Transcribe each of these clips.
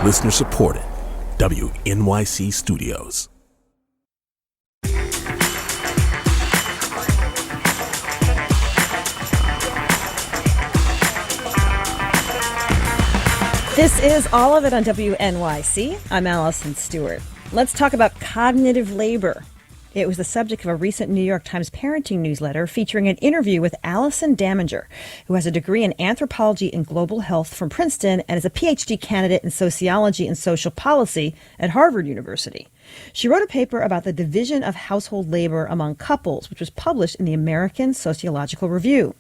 Listener supported. WNYC Studios. This is All of It on WNYC. I'm Allison Stewart. Let's talk about cognitive labor. It was the subject of a recent New York Times parenting newsletter featuring an interview with Allison Daminger, who has a degree in anthropology and global health from Princeton and is a PhD candidate in sociology and social policy at Harvard University. She wrote a paper about the division of household labor among couples, which was published in the American Sociological Review.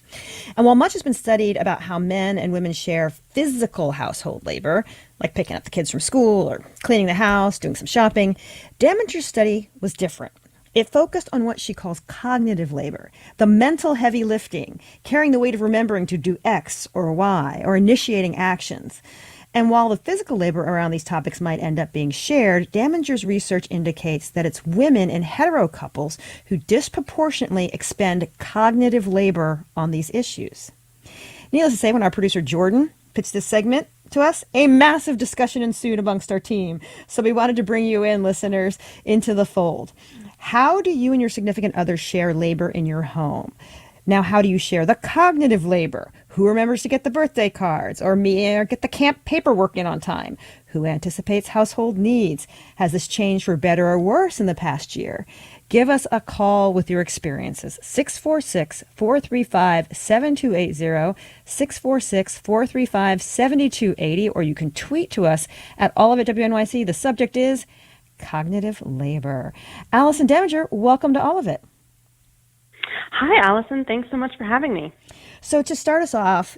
And while much has been studied about how men and women share physical household labor, like picking up the kids from school or cleaning the house, doing some shopping, Daminger's study was different. It focused on what she calls cognitive labor, the mental heavy lifting, carrying the weight of remembering to do X or Y, or initiating actions. And while the physical labor around these topics might end up being shared, Daminger's research indicates that it's women in hetero couples who disproportionately expend cognitive labor on these issues. Needless to say, when our producer Jordan pitched this segment to us, a massive discussion ensued amongst our team. So we wanted to bring you in, listeners, into the fold. How do you and your significant other share labor in your home? Now, how do you share the cognitive labor? Who remembers to get the birthday cards or get the camp paperwork in on time? Who anticipates household needs? Has this changed for better or worse in the past year? Give us a call with your experiences. 646-435-7280, 646-435-7280, or you can tweet to us at All of It WNYC. The subject is cognitive labor. Allison Daminger, welcome to All of It. Hi, Allison. Thanks so much for having me. So to start us off,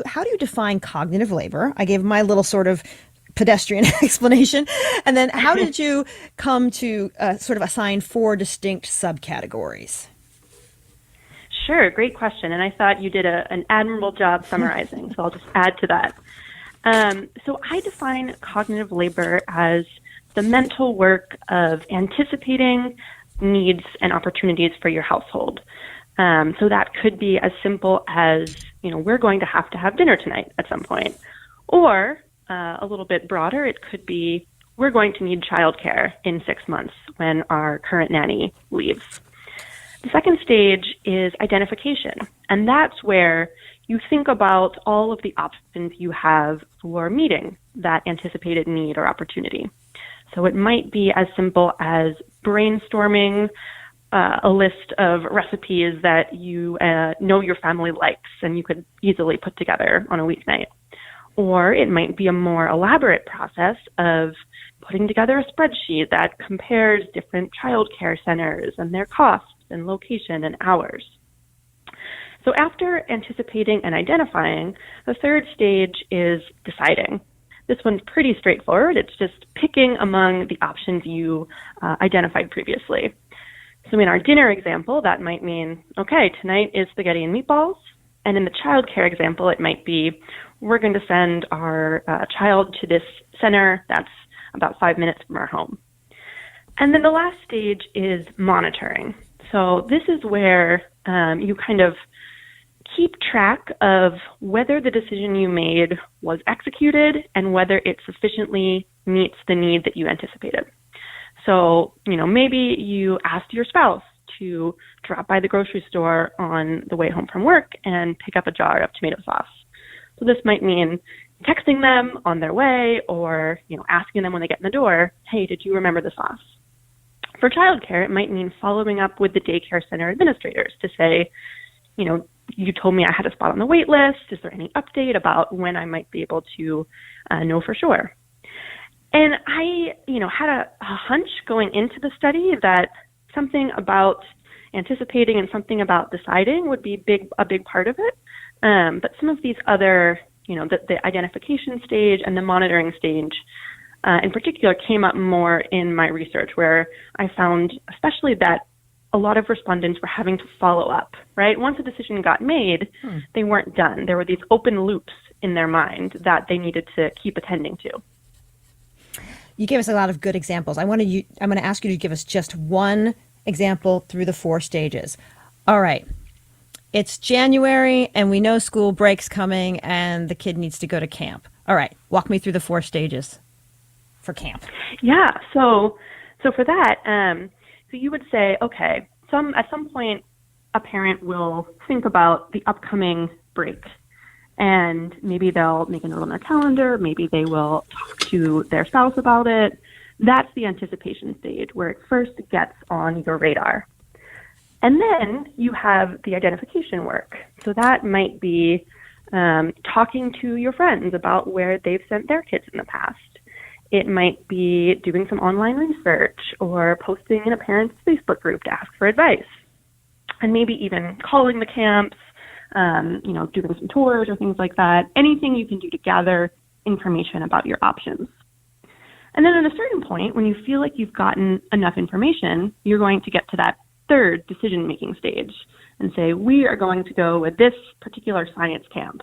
how do you define cognitive labor? I gave my little sort of pedestrian explanation. And then how did you come to sort of assign 4 distinct subcategories? Sure. Great question. And I thought you did an admirable job summarizing, so I'll just add to that. So I define cognitive labor as the mental work of anticipating needs and opportunities for your household. So that could be as simple as, we're going to have dinner tonight at some point. Or a little bit broader, it could be, we're going to need childcare in 6 months when our current nanny leaves. The second stage is identification. And that's where you think about all of the options you have for meeting that anticipated need or opportunity. So it might be as simple as brainstorming a list of recipes that you know your family likes and you could easily put together on a weeknight. Or it might be a more elaborate process of putting together a spreadsheet that compares different childcare centers and their costs and location and hours. So after anticipating and identifying, the third stage is deciding. This one's pretty straightforward. It's just picking among the options you identified previously. So in our dinner example, that might mean, okay, tonight is spaghetti and meatballs. And in the childcare example, it might be, we're going to send our child to this center that's about 5 minutes from our home. And then the last stage is monitoring. So this is where you kind of keep track of whether the decision you made was executed and whether it sufficiently meets the need that you anticipated. So, maybe you asked your spouse to drop by the grocery store on the way home from work and pick up a jar of tomato sauce. So this might mean texting them on their way or, asking them when they get in the door, hey, did you remember the sauce? For childcare, it might mean following up with the daycare center administrators to say, you told me I had a spot on the wait list. Is there any update about when I might be able to know for sure? And I, had a hunch going into the study that something about anticipating and something about deciding would be a big part of it. But some of these other, the identification stage and the monitoring stage in particular came up more in my research, where I found especially that a lot of respondents were having to follow up, right? Once a decision got made, they weren't done. There were these open loops in their mind that they needed to keep attending to. You gave us a lot of good examples. I'm going to ask you to give us just one example through the 4 stages. All right. It's January, and we know school break's coming, and the kid needs to go to camp. All right, walk me through the 4 stages for camp. Yeah. So for that, so you would say, okay, at some point, a parent will think about the upcoming break, and maybe they'll make a note on their calendar. Maybe they will talk to their spouse about it. That's the anticipation stage where it first gets on your radar. And then you have the identification work. So that might be talking to your friends about where they've sent their kids in the past. It might be doing some online research or posting in a parent's Facebook group to ask for advice. And maybe even calling the camps, doing some tours or things like that. Anything you can do to gather information about your options. And then at a certain point, when you feel like you've gotten enough information, you're going to get to that 3rd decision-making stage and say, we are going to go with this particular science camp.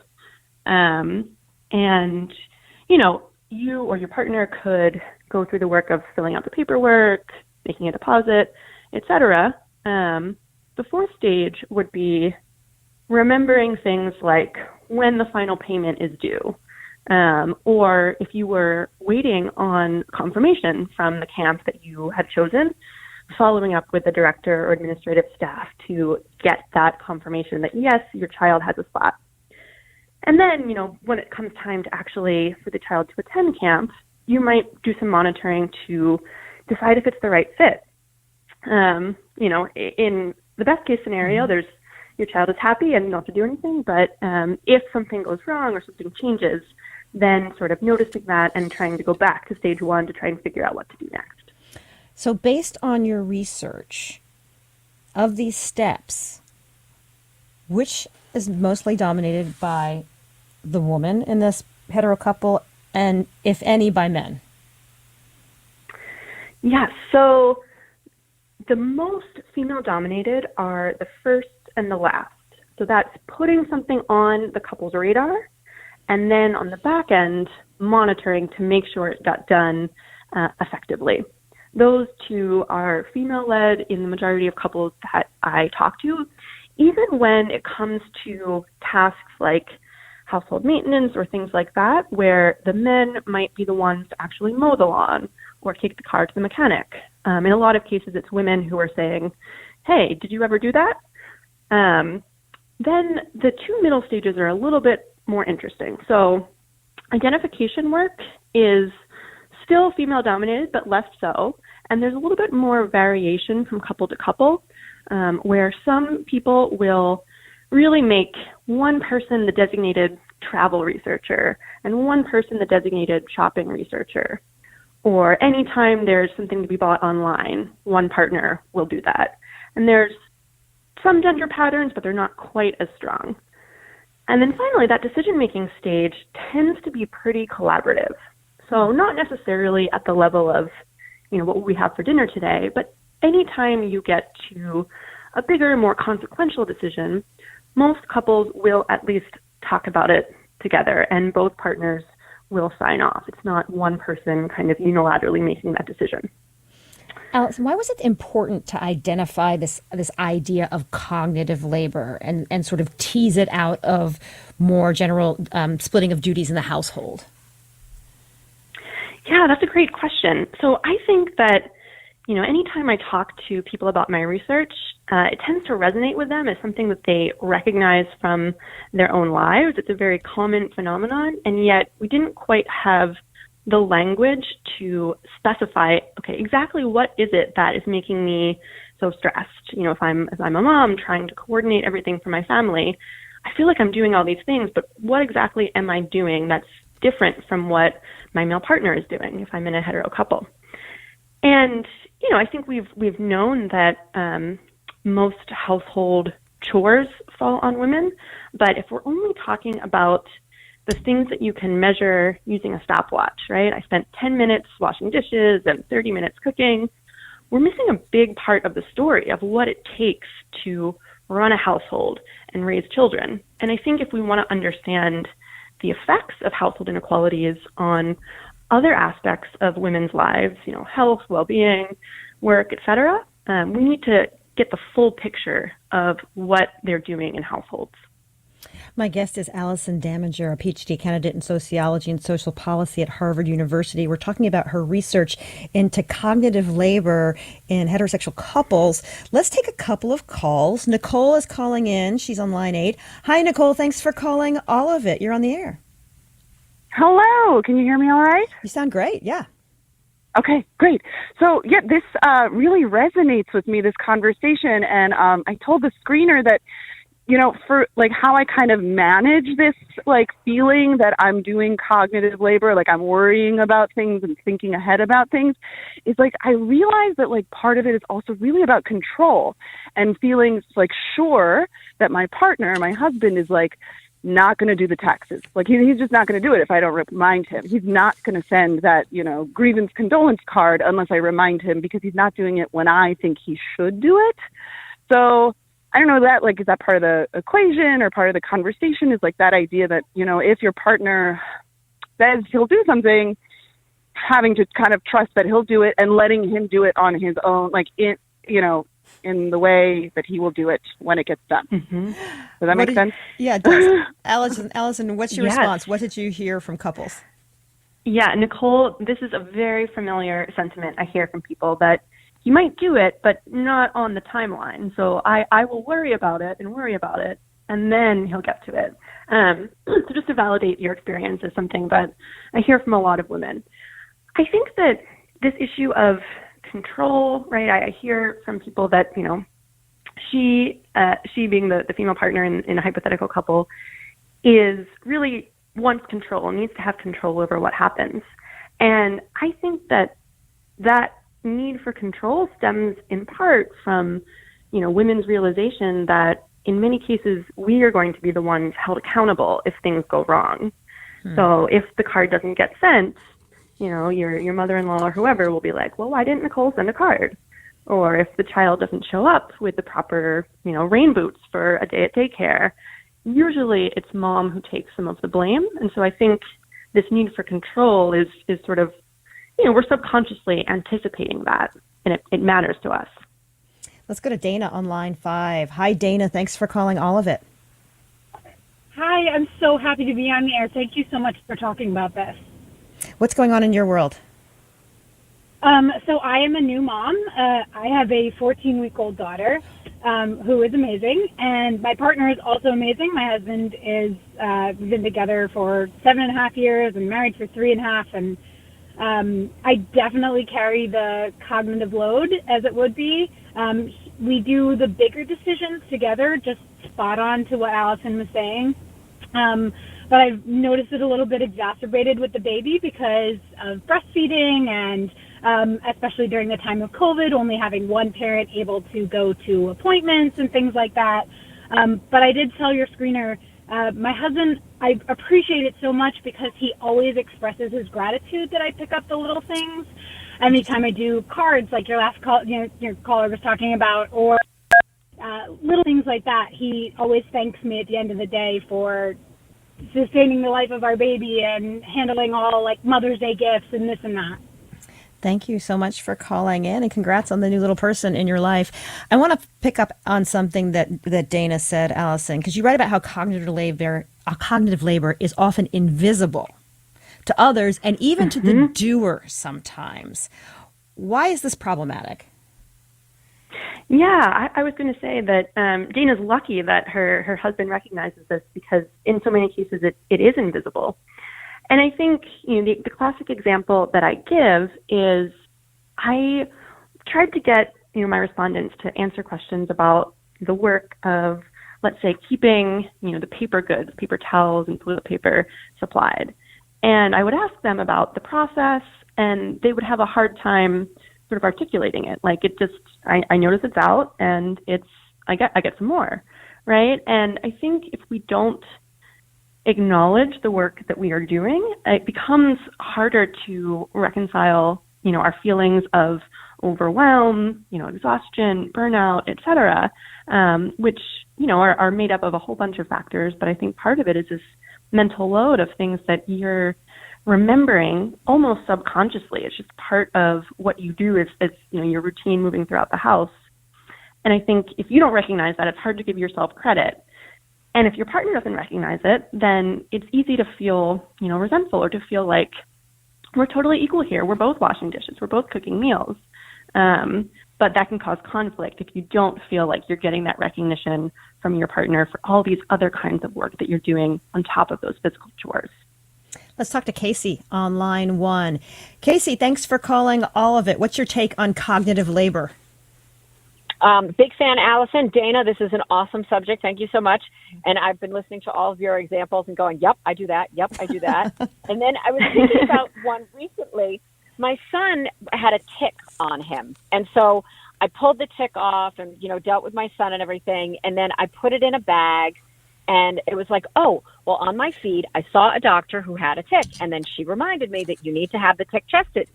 You or your partner could go through the work of filling out the paperwork, making a deposit, etc. The 4th stage would be remembering things like when the final payment is due, or if you were waiting on confirmation from the camp that you had chosen, following up with the director or administrative staff to get that confirmation that, yes, your child has a spot. And then, when it comes time to actually for the child to attend camp, you might do some monitoring to decide if it's the right fit. In the best case scenario, your child is happy and you don't have to do anything. But if something goes wrong or something changes, then sort of noticing that and trying to go back to stage 1 to try and figure out what to do next. So based on your research of these steps, which is mostly dominated by the woman in this hetero couple, and if any, by men? Yeah, so the most female-dominated are the first and the last. So that's putting something on the couple's radar, and then on the back end, monitoring to make sure it got done effectively. Those 2 are female-led in the majority of couples that I talk to, even when it comes to tasks like household maintenance or things like that, where the men might be the ones to actually mow the lawn or take the car to the mechanic. In a lot of cases, it's women who are saying, hey, did you ever do that? Then the 2 middle stages are a little bit more interesting. So identification work is still female-dominated, but less so. And there's a little bit more variation from couple to couple, where some people will really make one person the designated travel researcher and one person the designated shopping researcher. Or anytime there's something to be bought online, one partner will do that. And there's some gender patterns, but they're not quite as strong. And then finally, that decision-making stage tends to be pretty collaborative. So not necessarily at the level of, what will we have for dinner today, but anytime you get to a bigger, more consequential decision, most couples will at least talk about it together, and both partners will sign off. It's not one person kind of unilaterally making that decision. Allison, why was it important to identify this idea of cognitive labor and sort of tease it out of more general splitting of duties in the household? Yeah, that's a great question. So I think that, anytime I talk to people about my research, it tends to resonate with them as something that they recognize from their own lives. It's a very common phenomenon, and yet we didn't quite have the language to specify, okay, exactly what is it that is making me so stressed? If I'm a mom trying to coordinate everything for my family, I feel like I'm doing all these things, but what exactly am I doing that's different from what my male partner is doing if I'm in a hetero couple? And, I think we've known that most household chores fall on women, but if we're only talking about the things that you can measure using a stopwatch, right? I spent 10 minutes washing dishes and 30 minutes cooking. We're missing a big part of the story of what it takes to run a household and raise children. And I think if we want to understand the effects of household inequalities on other aspects of women's lives, health, well-being, work, etc., we need to get the full picture of what they're doing in households. My guest is Allison Daminger, a PhD candidate in sociology and social policy at Harvard University. We're talking about her research into cognitive labor in heterosexual couples. Let's take a couple of calls. Nicole is calling in. She's on line 8. Hi, Nicole. Thanks for calling All of It. You're on the air. Hello. Can you hear me all right? You sound great. Yeah. Okay, great. So, yeah, this really resonates with me, this conversation. And I told the screener that, for like how I kind of manage this like feeling that I'm doing cognitive labor, like I'm worrying about things and thinking ahead about things, is like I realize that like part of it is also really about control and feeling like sure that my partner, my husband, is like not going to do the taxes. Like he's just not going to do it if I don't remind him. He's not going to send that, grievance condolence card unless I remind him, because he's not doing it when I think he should do it. So I don't know, that like, is that part of the equation or part of the conversation, is like that idea that, if your partner says he'll do something, having to kind of trust that he'll do it and letting him do it on his own, like in the way that he will do it when it gets done. Mm-hmm. Does that make sense? Yeah, it does. Allison, what's your response? What did you hear from couples? Yeah, Nicole, this is a very familiar sentiment I hear from people, that he might do it, but not on the timeline. So I will worry about it, and then he'll get to it. So just to validate your experience is something that I hear from a lot of women. I think that this issue of control, right, I hear from people that, she being the female partner in a hypothetical couple, is really wants control, needs to have control over what happens. And I think that need for control stems in part from, women's realization that in many cases we are going to be the ones held accountable if things go wrong. So if the card doesn't get sent, your mother-in-law or whoever will be like, well, why didn't Nicole send a card? Or if the child doesn't show up with the proper, rain boots for a day at daycare, usually it's mom who takes some of the blame. And so I think this need for control is sort of, we're subconsciously anticipating that, and it matters to us. Let's go to Dana on line 5. Hi, Dana. Thanks for calling All of It. Hi, I'm so happy to be on the air. Thank you so much for talking about this. What's going on in your world? So I am a new mom. I have a 14-week-old daughter who is amazing, and my partner is also amazing. My husband is we've been together for 7.5 years and married for 3.5, and I definitely carry the cognitive load, as it would be. We do the bigger decisions together, just spot on to what Allison was saying. But I've noticed it a little bit exacerbated with the baby because of breastfeeding and especially during the time of COVID, only having one parent able to go to appointments and things like that. But I did tell your screener, my husband, I appreciate it so much because he always expresses his gratitude that I pick up the little things. Anytime I do cards, like your last call, your caller was talking about, or little things like that, he always thanks me at the end of the day for sustaining the life of our baby and handling all like Mother's Day gifts and this and that. Thank you so much for calling in, and congrats on the new little person in your life. I want to pick up on something that Dana said, Allison, because you write about how cognitive labor is often invisible to others and even to the doer sometimes. Why is this problematic? Yeah, I was going to say that Dana's lucky that her husband recognizes this, because in so many cases it is invisible. And I think the classic example that I give is I tried to get my respondents to answer questions about the work of, let's say, keeping the paper goods, paper towels and toilet paper supplied. And I would ask them about the process, and they would have a hard time sort of articulating it. Like I notice it's out, and I get some more, right? And I think if we don't acknowledge the work that we are doing, it becomes harder to reconcile, our feelings of overwhelm, exhaustion, burnout, et cetera, which, are made up of a whole bunch of factors. But I think part of it is this mental load of things that you're remembering almost subconsciously. It's just part of what you do is your routine moving throughout the house. And I think if you don't recognize that, it's hard to give yourself credit. And if your partner doesn't recognize it, then it's easy to feel, resentful, or to feel like we're totally equal here. We're both washing dishes. We're both cooking meals. But that can cause conflict if you don't feel like you're getting that recognition from your partner for all these other kinds of work that you're doing on top of those physical chores. Let's talk to Casey on line 1. Casey, thanks for calling all of it. What's your take on cognitive labor? Big fan, Allison. Dana, this is an awesome subject. Thank you so much. And I've been listening to all of your examples and going, yep, I do that. Yep, I do that. And then I was thinking about one recently. My son had a tick on him. And so I pulled the tick off and, dealt with my son and everything. And then I put it in a bag. And it was like, oh, well, on my feed, I saw a doctor who had a tick. And then she reminded me that you need to have the tick tested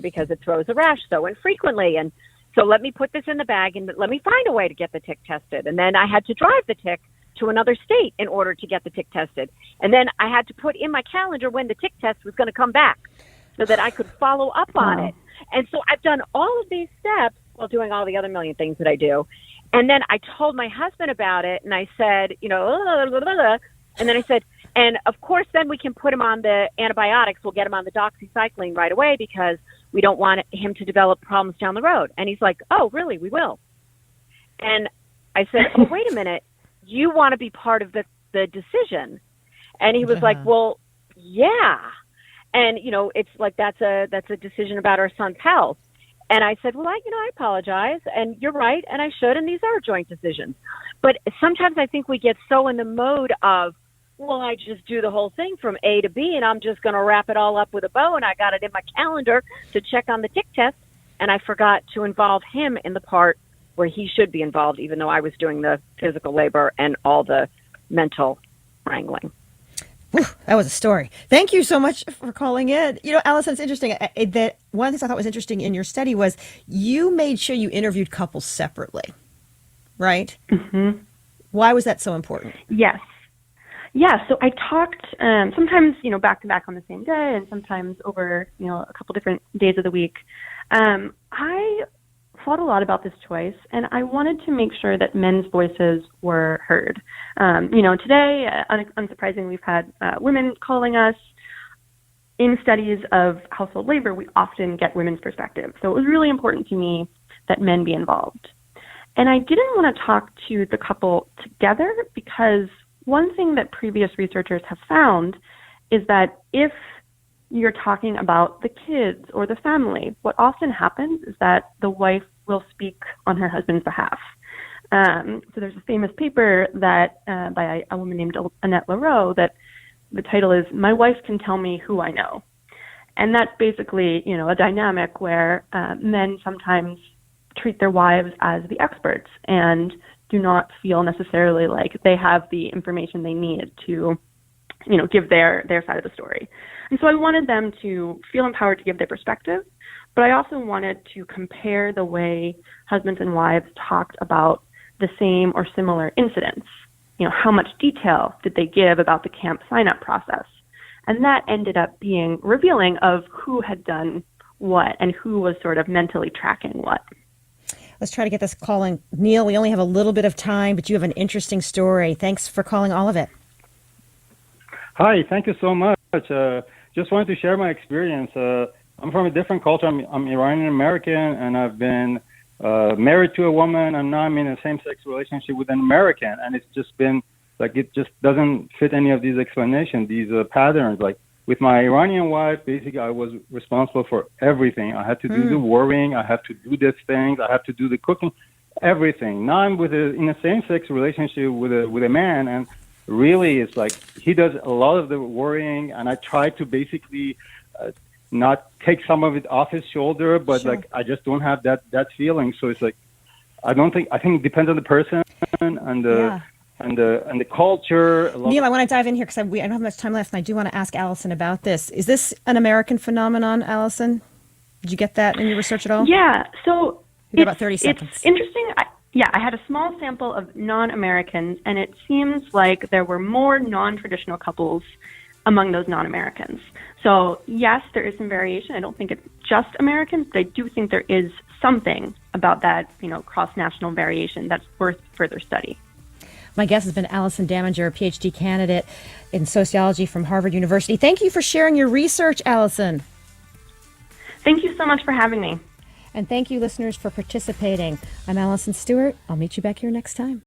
because it throws a rash so infrequently. And so let me put this in the bag and let me find a way to get the tick tested. And then I had to drive the tick to another state in order to get the tick tested. And then I had to put in my calendar when the tick test was going to come back so that I could follow up on it. And so I've done all of these steps while doing all the other million things that I do. And then I told my husband about it, and I said, and then I said, and of course, then we can put him on the antibiotics. We'll get him on the doxycycline right away because we don't want him to develop problems down the road. And he's like, oh, really? We will. And I said, oh, wait a minute. You want to be part of the decision? And he was like, well, yeah. And, it's like that's a decision about our son's health. And I said, well, I apologize, and you're right, and I should, and these are joint decisions. But sometimes I think we get so in the mode of, well, I just do the whole thing from A to B, and I'm just going to wrap it all up with a bow, and I got it in my calendar to check on the tick test, and I forgot to involve him in the part where he should be involved, even though I was doing the physical labor and all the mental wrangling. Whew, that was a story. Thank you so much for calling in. Allison, it's interesting that one of the things I thought was interesting in your study was you made sure you interviewed couples separately, right? Mm-hmm. Why was that so important? Yes. Yeah, so I talked sometimes, back to back on the same day and sometimes over, a couple different days of the week. I thought a lot about this choice, and I wanted to make sure that men's voices were heard. Today, unsurprisingly, we've had women calling us. In studies of household labor, we often get women's perspective. So it was really important to me that men be involved. And I didn't want to talk to the couple together because one thing that previous researchers have found is that if you're talking about the kids or the family, what often happens is that the wife will speak on her husband's behalf. So there's a famous paper that by a woman named Annette Lareau that the title is "My Wife Can Tell Me Who I Know." And that's basically, a dynamic where men sometimes treat their wives as the experts and do not feel necessarily like they have the information they need to, give their side of the story. And so I wanted them to feel empowered to give their perspective, but I also wanted to compare the way husbands and wives talked about the same or similar incidents. How much detail did they give about the camp sign-up process? And that ended up being revealing of who had done what and who was sort of mentally tracking what. Let's try to get this call in. Neil, we only have a little bit of time, but you have an interesting story. Thanks for calling all of it. Hi, thank you so much. Just wanted to share my experience. I'm from a different culture. I'm Iranian American, and I've been married to a woman, and now I'm in a same-sex relationship with an American. And it's just been like it just doesn't fit any of these explanations, these patterns. Like with my Iranian wife, basically I was responsible for everything. I had to do the worrying. I had to do these things. I had to do the cooking, everything. Now I'm in a same-sex relationship with a man, and really it's like he does a lot of the worrying, and I try to basically not take some of it off his shoulder, but Sure. like I just don't have that feeling. So it's like I think it depends on the person and the culture. Neil, I want to dive in here because I don't have much time left, and I do want to ask Allison about this. Is this an American phenomenon, Allison? Did you get that in your research at all? Yeah, so You've got about 30 seconds. It's interesting. I had a small sample of non-Americans, and it seems like there were more non-traditional couples among those non-Americans. So yes, there is some variation. I don't think it's just Americans, but I do think there is something about that, cross-national variation that's worth further study. My guest has been Allison Daminger, a PhD candidate in sociology from Harvard University. Thank you for sharing your research, Allison. Thank you so much for having me. And thank you, listeners, for participating. I'm Allison Stewart. I'll meet you back here next time.